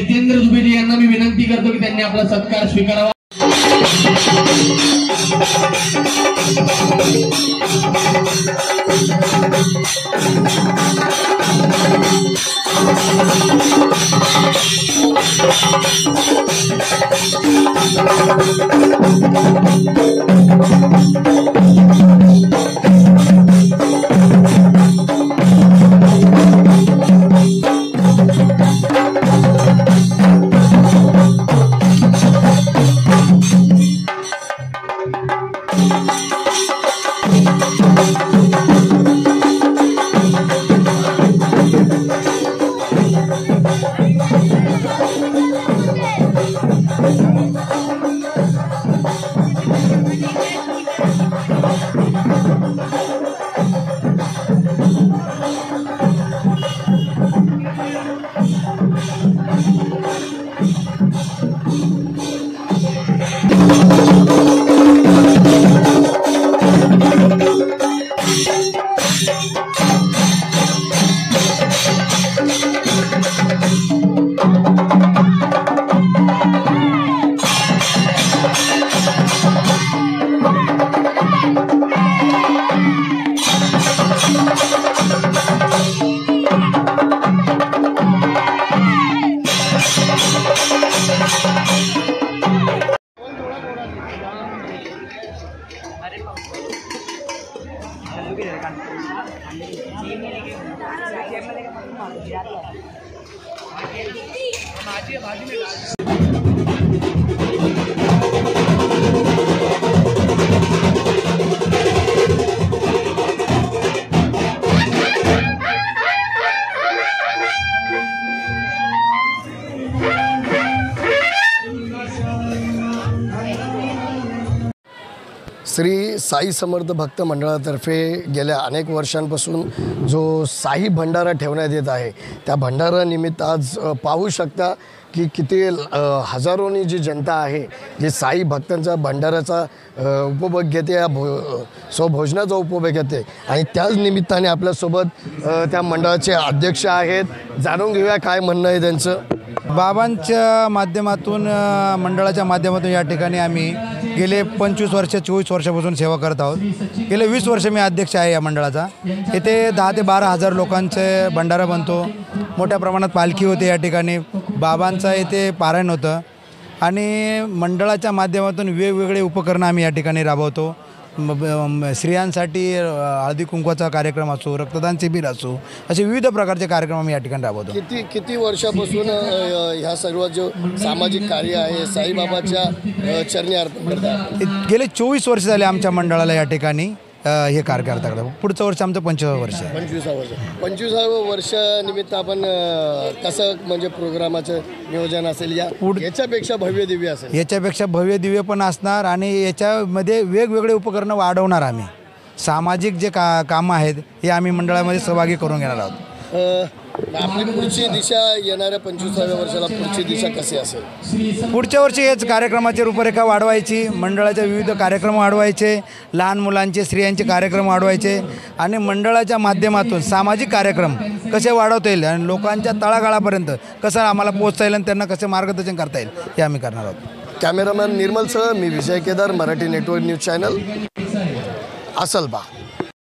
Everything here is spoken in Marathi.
जितेंद्र दुबे यांना मी विनंती करतो की त्यांनी आपला सत्कार स्वीकारावा। श्री साई समर्थ भक्त मंडळातर्फे गेल्या अनेक वर्षांपासून जो साई भंडारा ठेवण्यात येत आहे, त्या भंडारानिमित्त आज पाहू शकता की किती हजारोनी जी जनता आहे जी साई भक्तांचा भंडाराचा उपभोग घेते, स्वभोजनाचा उपभोग घेते आणि त्याच निमित्ताने आपल्यासोबत त्या मंडळाचे अध्यक्ष आहेत। जाणून घेऊया काय म्हणणं आहे त्यांचं। बाबांच्या माध्यमातून मंडळाच्या माध्यमातून या ठिकाणी आम्ही गेले 25 वर्ष 24 वर्षापासून सेवा करत आहोत। गेले 20 वर्ष मी अध्यक्ष आहे या मंडळाचा। येथे 10 ते 12 हजार लोकांचे भंडारा बनतो। मोठ्या प्रमाणात पालखी होते या ठिकाणी, बाबांचा येथे पारायण होतं आणि मंडळाच्या माध्यमातून वेगवेगळे उपकरणं आम्ही या ठिकाणी राबवतो। स्त्रियांसाठी हळदी कुंकवाचा कार्यक्रम असो, रक्तदान शिबिर असो, असे विविध प्रकारचे कार्यक्रम आम्ही या ठिकाणी राबवतो। किती वर्षापासून ह्या सर्व जो सामाजिक कार्य आहे साईबाबाच्या चरणी अर्पण करतात? गेले 24 वर्ष झाले आमच्या मंडळाला या ठिकाणी हे कार्य करतात। पुढचं वर्ष आमचं 25वं वर्ष आहे। 25व्या वर्षानिमित्त आपण कसं म्हणजे प्रोग्रामाचं नियोजन असेल? याच्यापेक्षा भव्य दिव्य असेल? याच्यापेक्षा भव्य दिव्य पण असणार आणि याच्यामध्ये वेगवेगळे उपकरणं वाढवणार आम्ही। सामाजिक जे कामं आहेत हे आम्ही मंडळामध्ये सहभागी करून घेणार आहोत। आपली पुढची दिशा येणाऱ्या 25व्या वर्षाला पुढची दिशा कशी असेल? पुढच्या वर्षी हेच कार्यक्रमाची रूपरेखा वाढवायची, मंडळाचे विविध कार्यक्रम वाढवायचे, लहान मुलांचे स्त्रियांचे कार्यक्रम वाढवायचे आणि मंडळाच्या माध्यमातून सामाजिक कार्यक्रम कसे वाढवता येईल आणि लोकांच्या तळागाळापर्यंत कसं आम्हाला पोहोचता येईल आणि त्यांना कसे मार्गदर्शन करता येईल हे आम्ही करणार आहोत। कॅमेरामॅन निर्मलसह मी Vijay Kedar, Marathi network news channel, असलबा।